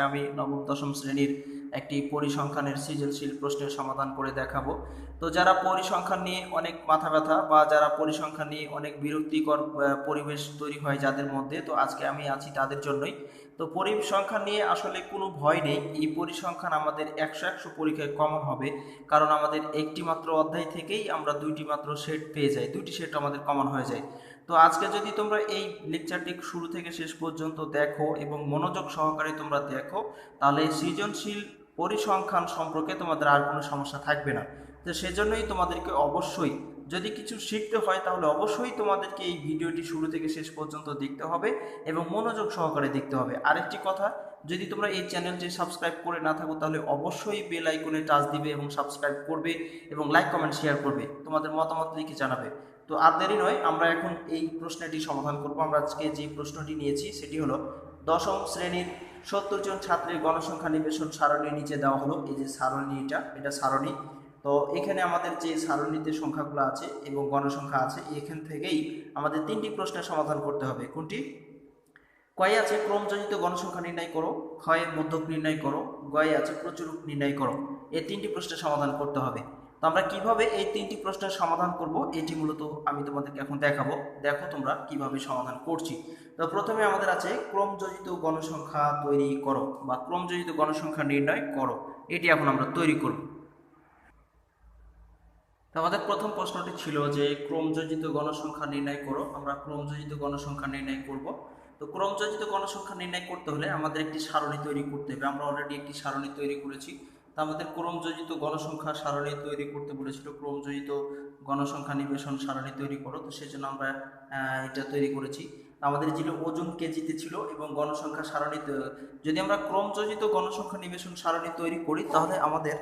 আমি নবম-দশম শ্রেণীর একটি পরিসংখ্যানের সৃজনশীল প্রশ্নের সমাধান করে দেখাবো। তো যারা পরিসংখ্যান নিয়ে অনেক মাথা ব্যথা বা যারা পরিসংখ্যান নিয়ে অনেক বিরক্তিকর পরিবেশ তৈরি হয় যাদের মধ্যে, তো আজকে আমি আছি তাদের জন্যই। তো পরিসংখ্যান নিয়ে আসলে কোনো ভয় নেই। এই পরিসংখ্যান আমাদের 100 পরীক্ষায় কমন হবে, কারণ আমাদের একটি মাত্র অধ্যায় থেকেই আমরা দুইটি মাত্র সেট পেয়ে যাই, দুইটি সেট আমাদের কমন হয়ে যায়। তো আজকে যদি তোমরা এই লেকচারটি শুরু থেকে শেষ পর্যন্ত দেখো এবং মনোযোগ সহকারে তোমরা দেখো, তাহলে সৃজনশীল পরিসংখ্যান সম্পর্কে তোমাদের আর কোনো সমস্যা থাকবে না। তো সেজন্যই তোমাদেরকে অবশ্যই যদি কিছু শিখতে হয় তাহলে অবশ্যই তোমাদেরকে এই ভিডিওটি শুরু থেকে শেষ পর্যন্ত দেখতে হবে এবং মনোযোগ সহকারে দেখতে হবে। আরেকটি কথা, যদি তোমরা এই চ্যানেলটি সাবস্ক্রাইব করে না থাকো তাহলে অবশ্যই বেল আইকনে টাচ দিবে এবং সাবস্ক্রাইব করবে এবং লাইক কমেন্ট শেয়ার করবে, তোমাদের মতামত লিখে জানাবে। তো আর দেরি নয়, আমরা এখন এই প্রশ্নটি সমাধান করব। আমরা আজকে যে প্রশ্নটি নিয়েছি সেটি হলো দশম শ্রেণীর 70 জন ছাত্রের গণসংখ্যা নিবেশন সারণীর নিচে দেওয়া হলো। এই যে সারণী, এটা সারণী। তো এখানে আমাদের যে সারণীতে সংখ্যাগুলো আছে এবং গণসংখ্যা আছে, এখান থেকেই আমাদের তিনটি প্রশ্নের সমাধান করতে হবে। কোনটি? কয়ে আছে ক্রমযোজিত গণসংখ্যা নির্ণয় করো, ক্ষয়ে মধ্যক নির্ণয় করো, গয়ে আছে প্রচুরক নির্ণয় করো। এই তিনটি প্রশ্নের সমাধান করতে হবে। তো আমরা কিভাবে এই তিনটি প্রশ্নের সমাধান করব এটি মূলত আমি তোমাদেরকে এখন দেখাবো। দেখো তোমরা কিভাবে সমাধান করছি। তো প্রথমে আমাদের আছে ক্রমযোজিত গণসংখ্যা তৈরি করো বা ক্রমযোজিত গণসংখ্যা নির্ণয় করো, এটি এখন আমরা তৈরি করব। তো আমাদের প্রথম প্রশ্নটি ছিল যে ক্রমযোজিত গণসংখ্যা নির্ণয় করো। আমরা ক্রমযোজিত গণসংখ্যা নির্ণয় করব। তো ক্রমযোজিত গণসংখ্যা নির্ণয় করতে হলে আমাদের একটি সারণী তৈরি করতে হবে। আমরা অলরেডি একটি সারণী তৈরি করেছি। তো আমাদের ক্রমযোজিত গণসংখ্যা সারণী তৈরি করতে বলেছিল, ক্রমযোজিত গণসংখ্যা নিবেশন সারণী তৈরি করো। তো সেই জন্য আমরা এটা তৈরি করেছি। আমাদের ছিল ওজন কেজিতে ছিল এবং গণসংখ্যা সারণী। যদি আমরা ক্রমযোজিত গণসংখ্যা নিবেশন সারণী তৈরি করি তাহলে আমাদের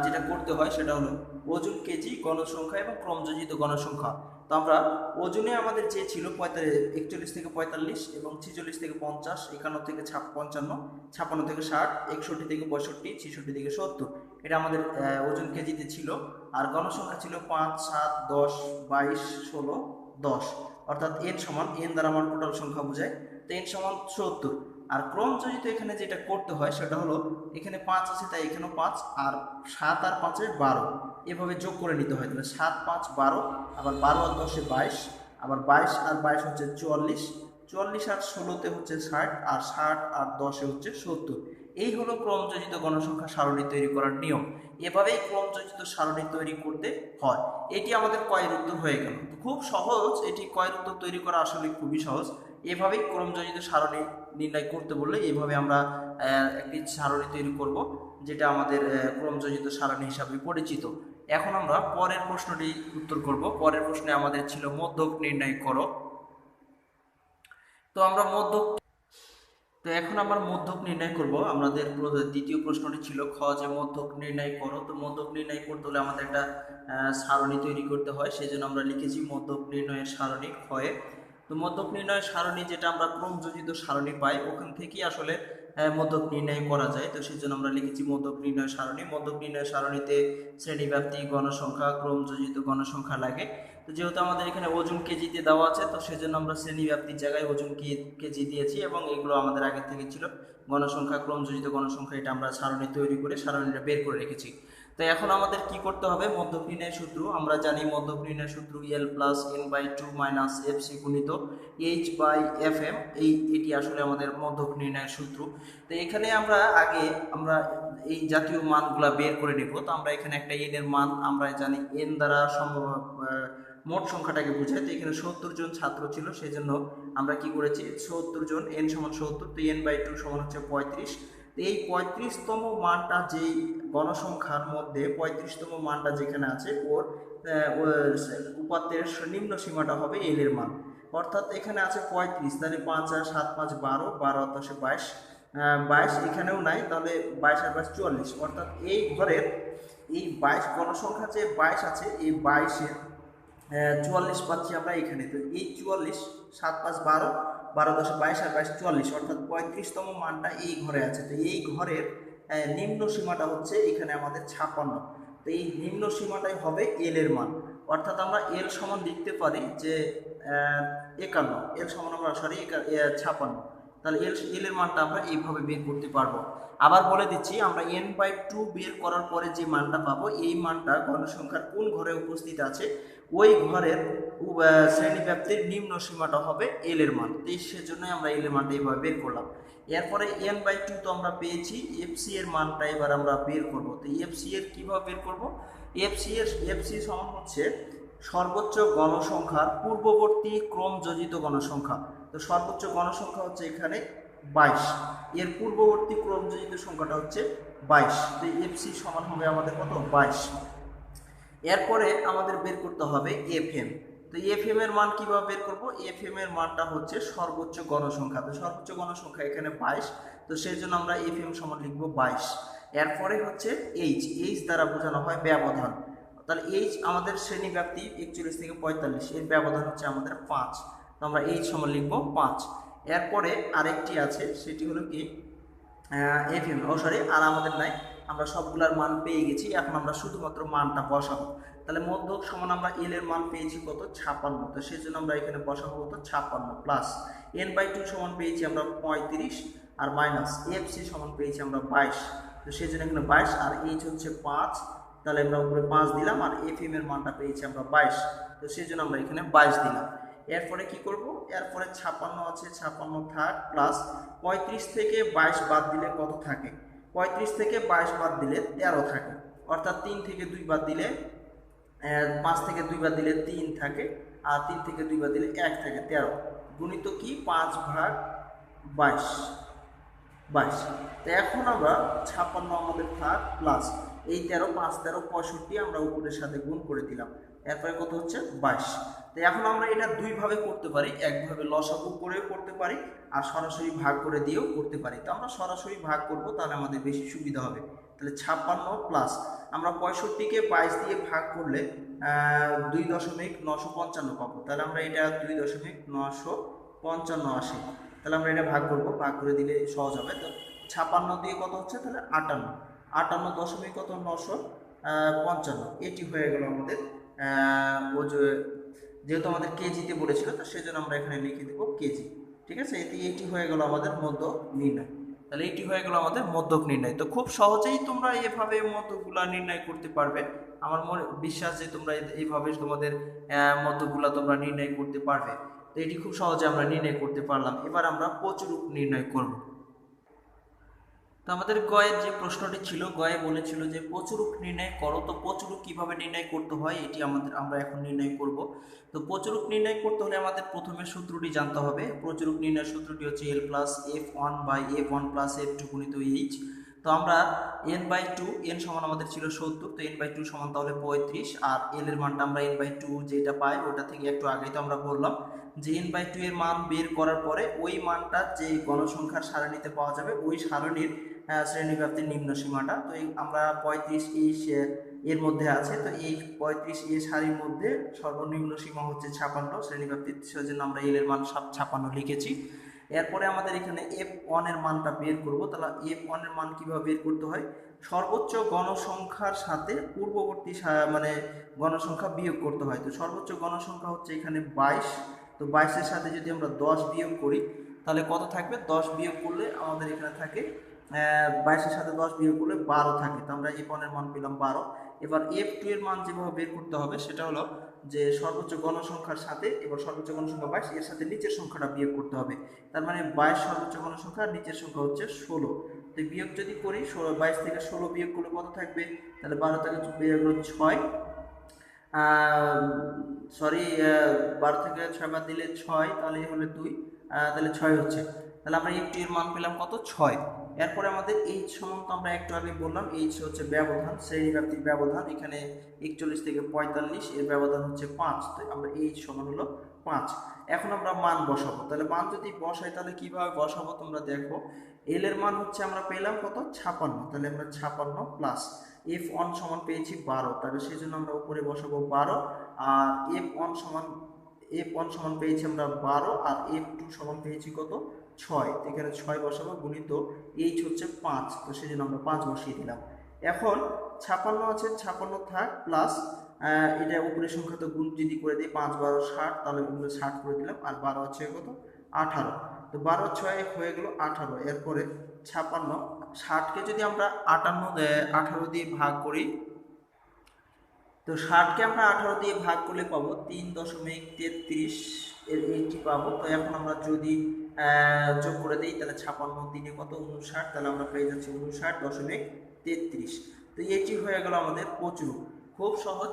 যেটা করতে হয় সেটা হলো ওজন কেজি, গণসংখ্যা এবং ক্রমযোজিত গণসংখ্যা। তো আমরা ওজনে আমাদের যে ছিল 41 থেকে 45 এবং 46 থেকে 50, 51 থেকে 55, 56 থেকে 60, 61 থেকে 65, 66 থেকে 70, এটা আমাদের ওজন কেজিতে ছিল। আর গণসংখ্যা ছিল 5, 7, 10, 22, 16, 10, অর্থাৎ এন সমান, এন দ্বারা আমার টোটাল সংখ্যা বোঝায়। তো এন সমান 70। আর ক্রমযোজিত এখানে যেটা করতে হয় সেটা হলো এখানে 5 আছে তাই এখানেও 5, আর 7 আর 5 12, এভাবে যোগ করে নিতে হয়। তাহলে 7, 5, 12, আবার 12 আর 10 22, আবার 22 আর 22 হচ্ছে 44, 44 আর 16-তে হচ্ছে 60, আর 60 আর 10-এ হচ্ছে 70। এই হলো ক্রমযোজিত গণসংখ্যা সারণী তৈরি করার নিয়ম। এভাবেই ক্রমযোজিত সারণী তৈরি করতে হয়। এটি আমাদের কয়ের উত্তর হয়ে গেল। খুব সহজ, এটি কয়ের উত্তর তৈরি করা আসলে খুবই সহজ। এভাবেই ক্রমযোজিত সারণী নির্ণয় করতে বললে এইভাবে আমরা একটি সারণী তৈরি করব, যেটা আমাদের ক্রমযোজিত সারণী হিসাবে পরিচিত। এখন আমরা পরের প্রশ্নটি উত্তর করব। পরের প্রশ্নে আমাদের ছিল মধ্যক নির্ণয় করো। তো আমরা এখন আমরা মধ্যক নির্ণয় করব। আমাদের দ্বিতীয় প্রশ্নটি ছিল খ, যে মধ্যক নির্ণয় করো। তো মধ্যক নির্ণয় করতে হলে আমাদের একটা সারণী তৈরি করতে হয়, সেই জন্য আমরা লিখেছি মধ্যক নির্ণয়ের সারণী ক্ষয়ে। তো মধ্যক নির্ণয়ের সারণী যেটা আমরা ক্রমযোজিত সারণী পাই ওখান থেকেই আসলে মধ্যক নির্ণয় করা যায়। তো সেই জন্য আমরা লিখেছি মধ্যক নির্ণয় সারণী। মধ্যক নির্ণয় সারণীতে শ্রেণীব্যাপ্তি, গণসংখ্যা, ক্রমযোজিত গণসংখ্যা লাগে। তো যেহেতু আমাদের এখানে ওজন কেজিতে দেওয়া আছে, তো সেজন্য আমরা শ্রেণীব্যাপ্তির জায়গায় ওজন কেজি দিয়েছি এবং এগুলো আমাদের আগে থেকে ছিল। গণসংখ্যা, ক্রমযোজিত গণসংখ্যা, এটা আমরা সারণী তৈরি করে সারণীটা বের করে রেখেছি। তো এখন আমাদের কি করতে হবে? মধ্যক নির্ণয়ের সূত্র আমরা জানি। মধ্যক নির্ণয়ের সূত্র L plus N by 2 minus F C গুণিত এইচ বাই এফ এম। এটি আসলে আমাদের মধ্যক নির্ণয়ের সূত্র। তো এখানে আমরা এই জাতীয় মানগুলা বের করে নেব। তো আমরা এখানে একটা এন এর মান আমরা জানি, এন দ্বারা মোট সংখ্যাটাকে বোঝায়। তো এখানে 70 জন ছাত্র ছিল, সেই জন্য আমরা কি করেছি 70 জন, এন সমান 70, তো এন বাই 2 সমান হচ্ছে 35। তো এই 35তম মানটা, যেই গণসংখ্যার মধ্যে 35তম মানটা যেখানে আছে ওর উপাত্তের নিম্ন সীমাটা হবে এল এর মান। অর্থাৎ এখানে আছে 35, তাহলে 5 আর 7, 5, 12, 12 আর 10, 22, 22 এখানেও নাই, তাহলে 22 আর 22, 44। অর্থাৎ এই ঘরের এই 22 গণসংখ্যা যে 22 আছে, এই 22-এর 44 পাচ্ছি আমরা এখানে। তো এই 44, 7, 5, 12, 12, 10, 22 আর 22, 44, অর্থাৎ 35তম মানটা এই ঘরে আছে। তো এই ঘরের নিম্ন সীমাটা হচ্ছে এখানে আমাদের 56। তো এই নিম্ন সীমাটাই হবে এল এর মান। অর্থাৎ আমরা এল সমান লিখতে পারি যে 51, এল সমান আমরা 56। তাহলে এল এর মানটা আমরা এইভাবে বের করতে পারবো। আবার বলে দিচ্ছি, আমরা n/2 বের করার পরে যে মানটা পাবো এই মানটা গণসংখ্যার কোন ঘরে উপস্থিত আছে ওই ঘরের শ্রেণীব্যাপ্তির নিম্ন সীমাটা হবে এল এর মান। তো সেজন্যই আমরা এল এর মানটা এইভাবে বের করলাম। এরপরে n/2 তো আমরা পেয়েছি, এফসি এর মানটা এবার আমরা বের করব। তো এফসি এর কিভাবে বের করব? এফসি সমান হচ্ছে সর্বোচ্চ গণসংখ্যার পূর্ববর্তী ক্রমযোজিত গণসংখ্যা। তো সর্বোচ্চ গণসংখ্যা হচ্ছে এখানে 22, এর পূর্ববর্তী ক্রমযোজিত সংখ্যাটা হচ্ছে 22। তো এফসি সমান হবে আমাদের কত? 22। এরপরে আমাদের বের করতে হবে এফএম। তো এফএম এর মান কিভাবে বের করব? এফএম এর মানটা হচ্ছে সর্বোচ্চ গণসংখ্যা। তো সর্বোচ্চ গণসংখ্যা এখানে 22, তো সেই জন্য আমরা এফএম সমান লিখব 22। এরপরে হচ্ছে এইচ দ্বারা বোঝানো হয় ব্যবধান। তাহলে এইচ আমাদের শ্রেণীব্যাপ্তি 41 থেকে 45, এর ব্যবধান হচ্ছে আমাদের 5, তো আমরা এইচ সমান লিখব 5। এরপরে আরেকটি আছে, সেটি হলো কি এফএম, আর আমাদের নাই, আমরা সবগুলার মান পেয়ে গেছি। এখন আমরা শুধুমাত্র মানটা বসাবো। তাহলে মধ্যক সমান আমরা এল এর মান পেয়েছি কত? 56। তো সেই জন্য আমরা এখানে বসাবো কত? 56 প্লাস n/2 সমান পেয়েছি আমরা 35 আর মাইনাস এফসি সমান পেয়েছি আমরা 22। তো সেই জন্য এখানে 22 আর এইচ হচ্ছে 5, তাহলে আমরা উপরে 5 দিলাম আর এফএম এর মানটা পেয়েছি আমরা 22। তো সেই জন্য আমরা এখানে 22 দিলাম। এরপরে কি করব? এরপরে 56 আছে, 56 থাক, প্লাস 35 থেকে 22 বাদ দিলে কত থাকে? 35 থেকে 22 বাদ দিলে 13 থাকে, অর্থাৎ 3 থেকে 2 বাদ দিলে 5 থেকে 2 বাদ দিলে 3 থাকে, আর 3 থেকে 2 বাদ দিলে 1 থাকে, 13 গুণিত কি 5/22। তো এখন আমরা 56 আমাদের থাক, প্লাস এই 13, 5 13 65 আমরা উপরের সাথে গুণ করে দিলাম। এরপরে কত হচ্ছে? 22। তো এখন আমরা এটা দুইভাবে করতে পারি, একভাবে লসাগু করেও করতে পারি আর সরাসরি ভাগ করে দিয়েও করতে পারি। তো আমরা সরাসরি ভাগ করব, তাহলে আমাদের বেশি সুবিধা হবে। তাহলে 56 প্লাস আমরা 65কে 22 দিয়ে ভাগ করলে 2.955 পাবো। তাহলে আমরা এটা 2.955 আসে। তাহলে আমরা এটা ভাগ করব, ভাগ করে দিলে সহজ হবে। তো 56 দিয়ে কত হচ্ছে? তাহলে 58.955, এটি হয়ে গেল আমাদের ও যেহেতু আমাদের কেজিতে বলেছিল, তো সেজন্য আমরা এখানে লিখে দেবো কেজি। ঠিক আছে, এটি হয়ে গেল আমাদের মধ্যক নির্ণয়। তাহলে এটি হয়ে গেল আমাদের মধ্যক নির্ণয়। তো খুব সহজেই তোমরা এভাবে মধ্যকগুলা নির্ণয় করতে পারবে। আমার মনে বিশ্বাস যে তোমরা এইভাবে তোমাদের মধ্যকগুলা তোমরা নির্ণয় করতে পারবে। তো এটি খুব সহজে আমরা নির্ণয় করতে পারলাম। এবার আমরা প্রচুরক নির্ণয় করব। তো আমাদের গয়ের যে প্রশ্নটি ছিল, গয়ে বলেছিল যে প্রচুরক নির্ণয় করো। তো প্রচুরক কিভাবে নির্ণয় করতে হয় এটি আমরা এখন নির্ণয় করব। তো প্রচুরক নির্ণয় করতে হলে আমাদের প্রথমে সূত্রটি জানতে হবে। প্রচুরক নির্ণয়ের সূত্রটি হচ্ছে L+F1/F1+F2 গুণিত এইচ। তো আমরা n/2, n সমান আমাদের ছিল 70, তো n/2 সমান তাহলে 35, আর l এর মানটা আমরা n/2 যেটা পাই ওটা থেকে একটু আগেই তো আমরা বললাম যে n/2 এর মান বের করার পরে ওই মানটা যে গণসংখ্যার সারণীতে পাওয়া যাবে ওই সারণীর শ্রেণীব্যাপ্তির নিম্ন সীমাটা। তো আমরা 35 এর মধ্যে আছে, তো এই 35 সারির মধ্যে সর্বনিম্ন সীমা হচ্ছে 56 শ্রেণীব্যাপ্তির, সেজন্য আমরা এল এর মান 56 লিখেছি। এরপরে আমাদের এখানে F1 এর মানটা বের করব। তাহলে F1 এর মান কিভাবে বের করতে হয়? সর্বোচ্চ গণসংখ্যার সাথে পূর্ববর্তী গণসংখ্যা বিয়োগ করতে হয়। তো সর্বোচ্চ গণসংখ্যা হচ্ছে এখানে 22, তো 22 সাথে যদি আমরা 10 বিয়োগ করি তাহলে কত থাকবে? 10 বিয়োগ করলে আমাদের এখানে থাকে 22 সাথে 10 বিয়োগ করলে 12 থাকে। তো আমরা F1 এর মান পেলাম 12। এবার F2 এর মান যেভাবে বের করতে হবে সেটা হলো যে সর্বোচ্চ গণসংখ্যার সাথে, এবার সর্বোচ্চ গণসংখ্যা 22, এর সাথে নিচের সংখ্যাটা বিয়োগ করতে হবে। তার মানে 22 সর্বোচ্চ গণসংখ্যা, নিচের সংখ্যা হচ্ছে 16। তো বিয়োগ যদি করি 22 থেকে 16 বিয়োগ করলে কত থাকবে? তাহলে 12 থেকে বিয়োগ হলো 6, 12 থেকে 6 বাদ দিলে 6, তাহলে হলে 2, তাহলে 6 হচ্ছে। তাহলে আমরা F2 এর মান পেলাম কত? 6। এরপরে আমাদের এইচ সমান, তো আমরা একটু আগে বললাম এইচ হচ্ছে ব্যবধান, শ্রেণীব্যাপ্তির ব্যবধান। এখানে 41 থেকে 45 এর ব্যবধান হচ্ছে 5, তো আমরা এইচ সমান হলো 5। এখন আমরা মান বসাবো। তাহলে মান যদি বসাই তাহলে কিভাবে বসাবো তোমরা দেখো। এল এর মান হচ্ছে আমরা পেলাম কত? 56, তাহলে আমরা 56 প্লাস F1 সমান পেয়েছি 12, তাহলে সেই জন্য আমরা উপরে বসাবো 12, আর F1 সমান পেয়েছি আমরা 12, আর F2 সমান পেয়েছি কত? 6। এখানে 6 বসাবো, গুণিত এইচ হচ্ছে 5, তো সেই জন্য আমরা 5 বসিয়ে দিলাম। এখন 56 আছে, 56 থাক, প্লাস এটা উপরের সংখ্যা তো গুণ যদি করে দিই 5 12 60, তাহলে 60 করে দিলাম, আর 12 হচ্ছে কত? 18। তো তো 12 6 হয়ে গেল 18, এরপরে 56, 60কে যদি আমরা 18 দিয়ে ভাগ করি, তো 60কে আমরা 18 দিয়ে ভাগ করলে পাবো 3.33 এর এইটি পাবো। তো এখন আমরা যদি যোগ করে দিই তাহলে 56 3 কত 59, তাহলে আমরা পেয়ে যাচ্ছি 59.33। তো এটি হয়ে গেল আমাদের প্রচুর, খুব সহজ।